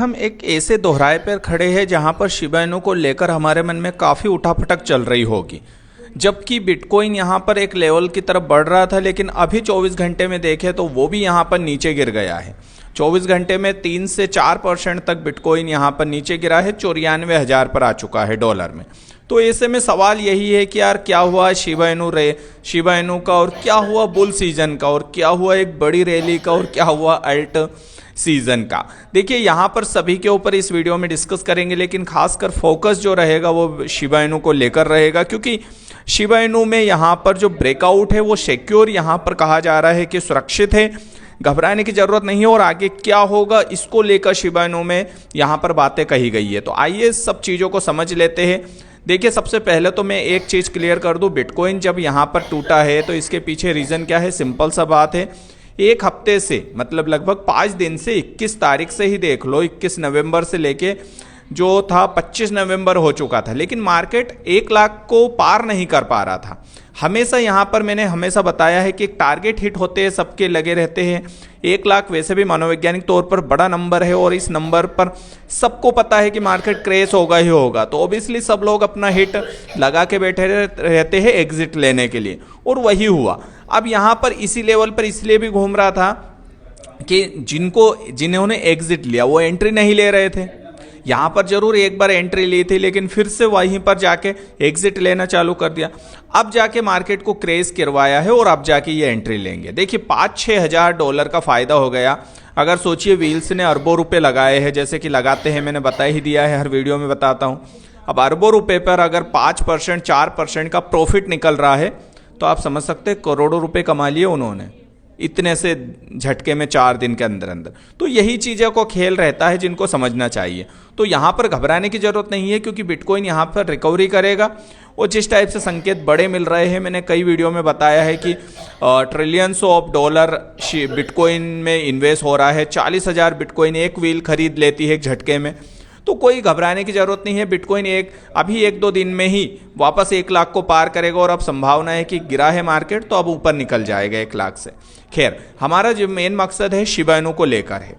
हम एक ऐसे दोहराए पर खड़े हैं जहां पर शिबा इनू को लेकर हमारे मन में काफ़ी उठापटक चल रही होगी। जबकि बिटकॉइन यहां पर एक लेवल की तरफ बढ़ रहा था, लेकिन अभी 24 घंटे में देखें तो वो भी यहां पर नीचे गिर गया है। 24 घंटे में 3 से 4% तक बिटकॉइन यहां पर नीचे गिरा है, 94,000 पर आ चुका है डॉलर में। तो ऐसे में सवाल यही है कि यार क्या हुआ शिबा इनू का, और क्या हुआ बुल सीजन का, और क्या हुआ एक बड़ी रैली का, और क्या हुआ अल्ट सीजन का। देखिए यहाँ पर सभी के ऊपर इस वीडियो में डिस्कस करेंगे, लेकिन खासकर फोकस जो रहेगा वो शिबा इनू को लेकर रहेगा, क्योंकि शिबा इनू में यहाँ पर जो ब्रेकआउट है वो सिक्योर यहाँ पर कहा जा रहा है कि सुरक्षित है, घबराने की जरूरत नहीं है। और आगे क्या होगा इसको लेकर शिबा इनू में यहाँ पर बातें कही गई है। तो आइए सब चीज़ों को समझ लेते हैं। देखिए सबसे पहले तो मैं एक चीज़ क्लियर कर दूं, बिटकॉइन जब यहाँ पर टूटा है तो इसके पीछे रीज़न क्या है, सिंपल सा बात है। एक हफ्ते से मतलब लगभग 5 दिन से 21 तारीख से ही देख लो, 21 नवंबर से लेके जो था 25 नवंबर हो चुका था, लेकिन मार्केट 1 लाख को पार नहीं कर पा रहा था। हमेशा यहाँ पर मैंने हमेशा बताया है कि एक टारगेट हिट होते हैं, सबके लगे रहते हैं। 1 लाख वैसे भी मनोवैज्ञानिक तौर पर बड़ा नंबर है, और इस नंबर पर सबको पता है कि मार्केट क्रैश होगा ही होगा। तो ऑब्वियसली सब लोग अपना हिट लगा के बैठे रहते हैं एग्जिट लेने के लिए, और वही हुआ। अब यहाँ पर इसी लेवल पर इसलिए भी घूम रहा था कि जिन्होंने एग्जिट लिया वो एंट्री नहीं ले रहे थे। यहाँ पर जरूर एक बार एंट्री ली थी, लेकिन फिर से वहीं पर जाके एग्जिट लेना चालू कर दिया। अब जाके मार्केट को क्रेज करवाया है, और अब जाके ये एंट्री लेंगे। देखिए 5-6 हज़ार डॉलर का फायदा हो गया। अगर सोचिए व्हील्स ने अरबों रुपए लगाए हैं, जैसे कि लगाते हैं, मैंने बता ही दिया है, हर वीडियो में बताता हूँ। अब अरबों रुपए पर अगर 5% 4% का प्रॉफिट निकल रहा है, तो आप समझ सकते हैं करोड़ों रुपए कमा लिए उन्होंने इतने से झटके में 4 दिन के अंदर अंदर। तो यही चीज़ों को खेल रहता है जिनको समझना चाहिए। तो यहाँ पर घबराने की जरूरत नहीं है, क्योंकि बिटकॉइन यहाँ पर रिकवरी करेगा। और जिस टाइप से संकेत बड़े मिल रहे हैं, मैंने कई वीडियो में बताया है कि ट्रिलियंस ऑफ डॉलर बिटकॉइन में इन्वेस्ट हो रहा है। 40,000 बिटकॉइन एक व्हील खरीद लेती है एक झटके में। तो कोई घबराने की जरूरत नहीं है। बिटकॉइन अभी 1-2 दिन में ही वापस 1 लाख को पार करेगा, और अब संभावना है कि गिरा है मार्केट तो अब ऊपर निकल जाएगा 1 लाख से। खैर, हमारा जो मेन मकसद है शिबा इनू को लेकर है।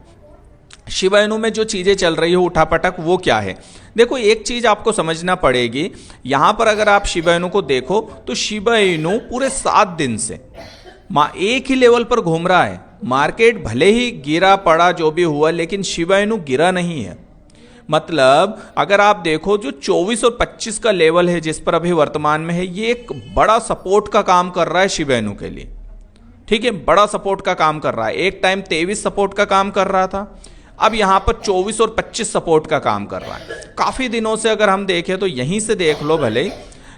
शिबा इनू में जो चीज़ें चल रही है उठापटक, वो क्या है। देखो एक चीज़ आपको समझना पड़ेगी। यहाँ पर अगर आप शिबा इनू को देखो तो शिबा इनू पूरे 7 दिन से एक ही लेवल पर घूम रहा है। मार्केट भले ही गिरा पड़ा जो भी हुआ, लेकिन शिबा इनू गिरा नहीं है। मतलब अगर आप देखो जो 24 और 25 का लेवल है जिस पर अभी वर्तमान में है, ये एक बड़ा सपोर्ट का काम कर रहा है शिबा इनू के लिए। ठीक है, बड़ा सपोर्ट का काम कर रहा है। एक टाइम 23 सपोर्ट का काम कर रहा था, अब यहां पर 24 और 25 सपोर्ट का काम कर रहा है। काफी दिनों से अगर हम देखें तो यहीं से देख लो, भले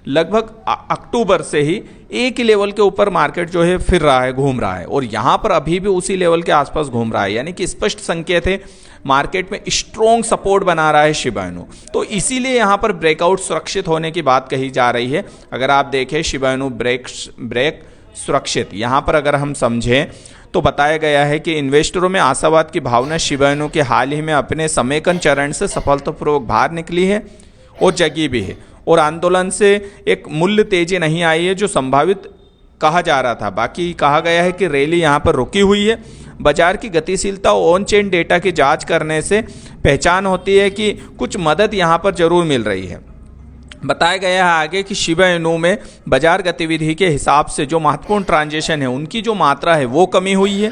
लगभग अक्टूबर से ही एक ही लेवल के ऊपर मार्केट जो है फिर रहा है, घूम रहा है, और यहां पर अभी भी उसी लेवल के आसपास घूम रहा है। यानी कि स्पष्ट संकेत है मार्केट में स्ट्रॉन्ग सपोर्ट बना रहा है शिबा इनू। तो इसीलिए यहां पर ब्रेकआउट सुरक्षित होने की बात कही जा रही है। अगर आप देखें शिबा इनू ब्रेक सुरक्षित, यहां पर अगर हम समझें तो बताया गया है कि इन्वेस्टरों में आशावाद की भावना शिबा इनू के हाल ही में अपने समेकन चरण से सफलतापूर्वक बाहर निकली है और जगी भी है, और आंदोलन से एक मूल्य तेजी नहीं आई है जो संभावित कहा जा रहा था। बाकी कहा गया है कि रैली यहां पर रुकी हुई है। बाजार की गतिशीलता ऑन चेन डेटा की जांच करने से पहचान होती है कि कुछ मदद यहां पर जरूर मिल रही है। बताया गया है आगे कि शिबा इनू में बाजार गतिविधि के हिसाब से जो महत्वपूर्ण ट्रांजेक्शन है उनकी जो मात्रा है वो कमी हुई है,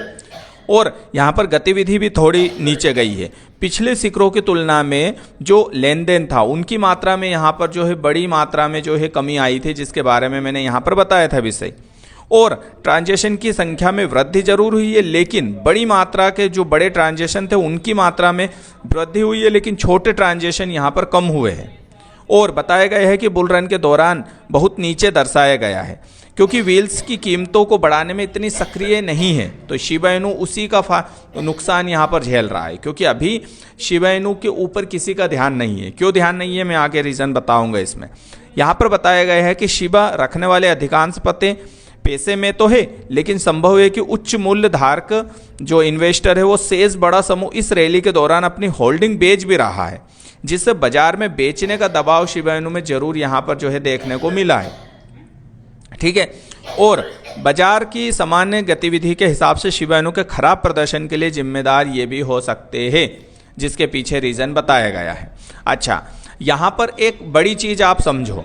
और यहाँ पर गतिविधि भी थोड़ी नीचे गई है। पिछले शिखरों की तुलना में जो लेन देन था उनकी मात्रा में यहाँ पर जो है बड़ी मात्रा में जो है कमी आई थी, जिसके बारे में मैंने यहाँ पर बताया था विषय। और ट्रांजेक्शन की संख्या में वृद्धि जरूर हुई है, लेकिन बड़ी मात्रा के जो बड़े ट्रांजेक्शन थे उनकी मात्रा में वृद्धि हुई है, लेकिन छोटे ट्रांजेक्शन यहाँ पर कम हुए हैं। और बताया गया है कि बुल रन के दौरान बहुत नीचे दर्शाया गया है, क्योंकि व्हील्स की कीमतों को बढ़ाने में इतनी सक्रिय नहीं है। तो शिबा इनू उसी का नुकसान यहाँ पर झेल रहा है, क्योंकि अभी शिबा इनू के ऊपर किसी का ध्यान नहीं है। क्यों ध्यान नहीं है, मैं आगे रीज़न बताऊंगा इसमें। यहाँ पर बताया गया है कि शिबा रखने वाले अधिकांश पते पैसे में तो है, लेकिन संभव है कि उच्च मूल्य धारक जो इन्वेस्टर है वो शेष बड़ा समूह इस रैली के दौरान अपनी होल्डिंग बेच भी रहा है, जिससे बाजार में बेचने का दबाव शिबा इनू में जरूर यहाँ पर जो है देखने को मिला है। ठीक है, और बाजार की सामान्य गतिविधि के हिसाब से शिबा इनू के खराब प्रदर्शन के लिए जिम्मेदार ये भी हो सकते हैं। जिसके पीछे रीजन बताया गया है। अच्छा, यहां पर एक बड़ी चीज आप समझो,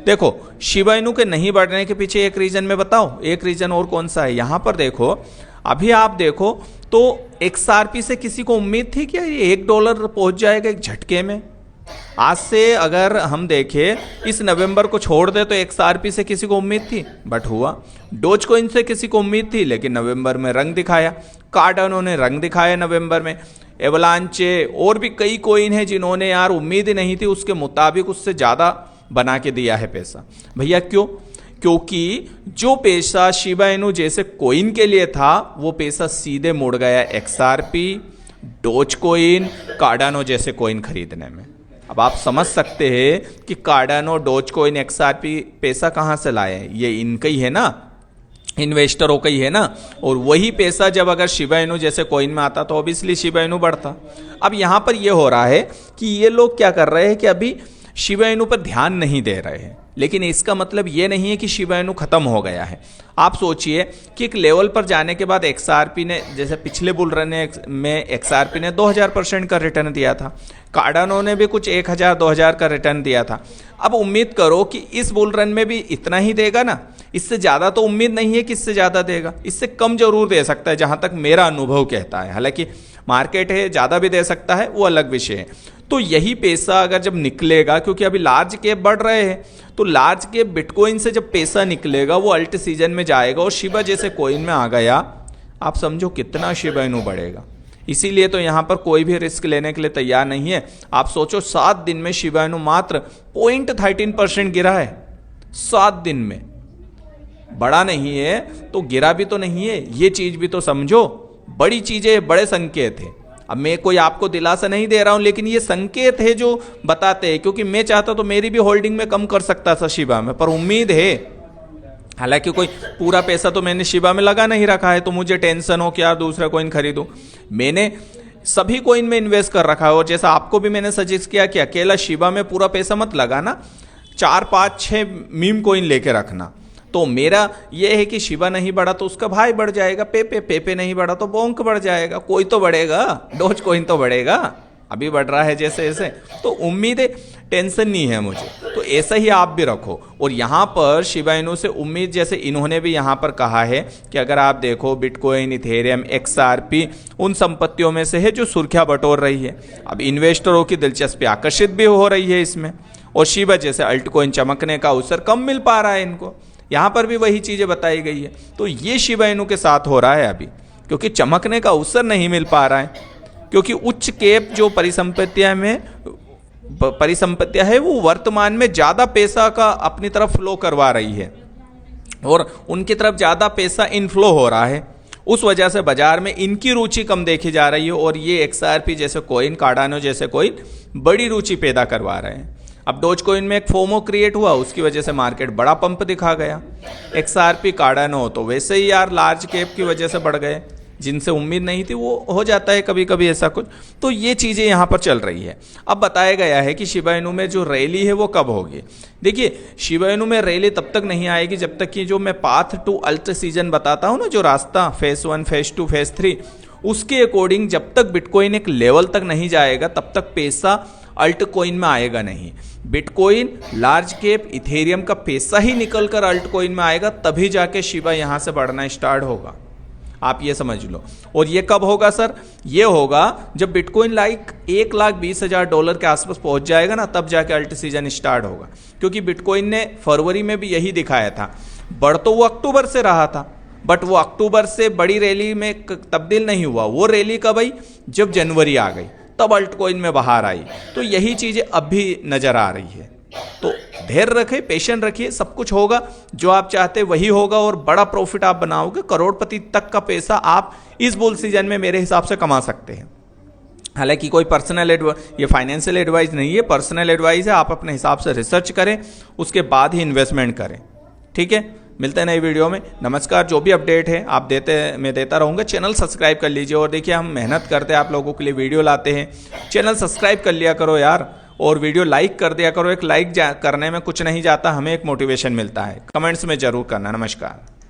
देखो शिबा इनू के नहीं बढ़ने के पीछे एक रीजन में बताओ, एक रीजन और कौन सा है। यहां पर देखो, अभी आप देखो तो XRP से किसी को उम्मीद थी क्या ये $1 पहुंच जाएगा एक झटके में? आज से अगर हम देखें इस नवंबर को छोड़ दे तो XRP से किसी को उम्मीद थी, बट हुआ। डोज कॉइन से किसी को उम्मीद थी, लेकिन नवंबर में रंग दिखाया। कार्डानो ने रंग दिखाया नवंबर में। एवलांचे और भी कई कॉइन है जिन्होंने यार उम्मीद ही नहीं थी, उसके मुताबिक उससे ज्यादा बना के दिया है पैसा। भैया क्यों? क्योंकि जो पैसा शिबा इनू जैसे कॉइन के लिए था वो पैसा सीधे मुड़ गया XRP, डोज कॉइन, कार्डानो जैसे कॉइन खरीदने में। अब आप समझ सकते हैं कि कार्डानो, डोज कॉइन, XRP पैसा कहां से लाए हैं? ये इनका ही है ना, इन्वेस्टरों का ही है ना। और वही पैसा जब अगर शिबा इनू जैसे कॉइन में आता तो ऑब्वियसली शिबा इनू बढ़ता। अब यहां पर यह हो रहा है कि ये लोग क्या कर रहे हैं कि अभी शिबा इनू पर ध्यान नहीं दे रहे हैं, लेकिन इसका मतलब ये नहीं है कि शिबा इनू खत्म हो गया है। आप सोचिए कि एक लेवल पर जाने के बाद XRP ने, जैसे पिछले बुल रन में XRP ने 2000% का रिटर्न दिया था, कार्डानो ने भी कुछ 1000-2000 का रिटर्न दिया था। अब उम्मीद करो कि इस बुल रन में भी इतना ही देगा ना, इससे ज्यादा तो उम्मीद नहीं है कि इससे ज्यादा देगा, इससे कम जरूर दे सकता है जहां तक मेरा अनुभव कहता है। हालांकि मार्केट है, ज्यादा भी दे सकता है, वो अलग विषय है। तो यही पैसा अगर जब निकलेगा, क्योंकि अभी लार्ज कैप बढ़ रहे हैं, तो लार्ज कैप बिटकॉइन से जब पैसा निकलेगा वो अल्ट सीजन में जाएगा और शिबा जैसे कॉइन में आ गया, आप समझो कितना शिबा इनू बढ़ेगा। इसीलिए तो यहां पर कोई भी रिस्क लेने के लिए तैयार नहीं है। आप सोचो 7 दिन में शिबा इनू मात्र 0.13% गिरा है। 7 दिन में बड़ा नहीं है तो गिरा भी तो नहीं है, ये चीज भी तो समझो। बड़ी चीजें, बड़े संकेत है। अब मैं कोई आपको दिलासा नहीं दे रहा हूं, लेकिन ये संकेत है जो बताते हैं, क्योंकि मैं चाहता तो मेरी भी होल्डिंग में कम कर सकता था शिबा में, पर उम्मीद है। हालांकि कोई पूरा पैसा तो मैंने शिबा में लगा नहीं रखा है, तो मुझे टेंशन हो कि यार दूसरा कॉइन खरीदूं। मैंने सभी कॉइन में इन्वेस्ट कर रखा है, और जैसा आपको भी मैंने सजेस्ट किया कि अकेला शिबा में पूरा पैसा मत लगाना, 4, 5, 6 मीम कॉइन लेके रखना। तो मेरा यह है कि शिबा नहीं बढ़ा तो उसका भाई बढ़ जाएगा, पेपे नहीं बढ़ा तो बोंक बढ़ जाएगा, कोई तो बढ़ेगा, डोज कॉइन तो बढ़ेगा, अभी बढ़ रहा है जैसे ऐसे। तो उम्मीद है, टेंशन नहीं है मुझे। तो ऐसा ही आप भी रखो। और यहाँ पर शिबा इनू से उम्मीद, जैसे इन्होंने भी यहाँ पर कहा है कि अगर आप देखो बिटकॉइन, इथेरियम, XRP उन संपत्तियों में से है जो सुर्खियां बटोर रही है। अब इन्वेस्टरों की दिलचस्पी आकर्षित भी हो रही है इसमें, और शिबा जैसे अल्ट कॉइन चमकने का अवसर कम मिल पा रहा है इनको। यहां पर भी वही चीजें बताई गई है। तो ये शिबा इनू के साथ हो रहा है अभी, क्योंकि चमकने का अवसर नहीं मिल पा रहा है, क्योंकि उच्च कैप जो परिसंपत्तियां है वो वर्तमान में ज्यादा पैसा का अपनी तरफ फ्लो करवा रही है, और उनकी तरफ ज्यादा पैसा इनफ्लो हो रहा है। उस वजह से बाजार में इनकी रुचि कम देखी जा रही है, और ये XRP जैसे कॉइन, कार्डानो जैसे कॉइन बड़ी रुचि पैदा करवा रहे हैं। अब डोज कॉइन में एक फोमो क्रिएट हुआ, उसकी वजह से मार्केट बड़ा पंप दिखा गया। XRP, कार्डानो तो वैसे ही यार लार्ज कैप की वजह से बढ़ गए, जिनसे उम्मीद नहीं थी, वो हो जाता है कभी कभी ऐसा कुछ। तो ये चीजें यहां पर चल रही है। अब बताया गया है कि शिबा इनू में जो रैली है वो कब होगी। देखिए, शिबा इनू में रैली तब तक नहीं आएगी जब तक कि जो मैं पाथ टू अल्ट सीजन बताता हूं ना, जो रास्ता फेज 1, फेज 2, फेज 3, उसके अकॉर्डिंग जब तक बिटकॉइन एक लेवल तक नहीं जाएगा तब तक पैसा अल्ट कॉइन में आएगा नहीं। बिटकॉइन, लार्ज कैप, इथेरियम का पैसा ही निकलकर अल्ट कॉइन में आएगा, तभी जाके शिबा यहां से बढ़ना स्टार्ट होगा। आप ये समझ लो। और ये कब होगा सर? ये होगा जब बिटकॉइन लाइक $1,20,000 के आसपास पहुंच जाएगा ना, तब जाके अल्ट सीजन स्टार्ट होगा। क्योंकि बिटकॉइन ने फरवरी में भी यही दिखाया था, बढ़ तो वो अक्टूबर से रहा था, बट वो अक्टूबर से बड़ी रैली में तब्दील नहीं हुआ। वो रैली कब आई? जब जनवरी आ गई, तब अल्ट कॉइन में बाहर आई। तो यही चीजें अब भी नजर आ रही है। तो धैर्य रखिए, पेशेंट रखिए, सब कुछ होगा, जो आप चाहते वही होगा, और बड़ा प्रॉफिट आप बनाओगे। करोड़पति तक का पैसा आप इस बुल सीजन में मेरे हिसाब से कमा सकते हैं। हालांकि कोई पर्सनल ये फाइनेंशियल एडवाइस नहीं है, पर्सनल एडवाइस है। आप अपने हिसाब से रिसर्च करें, उसके बाद ही इन्वेस्टमेंट करें। ठीक है, मिलते हैं नई वीडियो में। नमस्कार। जो भी अपडेट है आप मैं देता रहूँगा। चैनल सब्सक्राइब कर लीजिए, और देखिए हम मेहनत करते हैं, आप लोगों के लिए वीडियो लाते हैं। चैनल सब्सक्राइब कर लिया करो यार, और वीडियो लाइक कर दिया करो। एक लाइक करने में कुछ नहीं जाता, हमें एक मोटिवेशन मिलता है। कमेंट्स में जरूर करना। नमस्कार।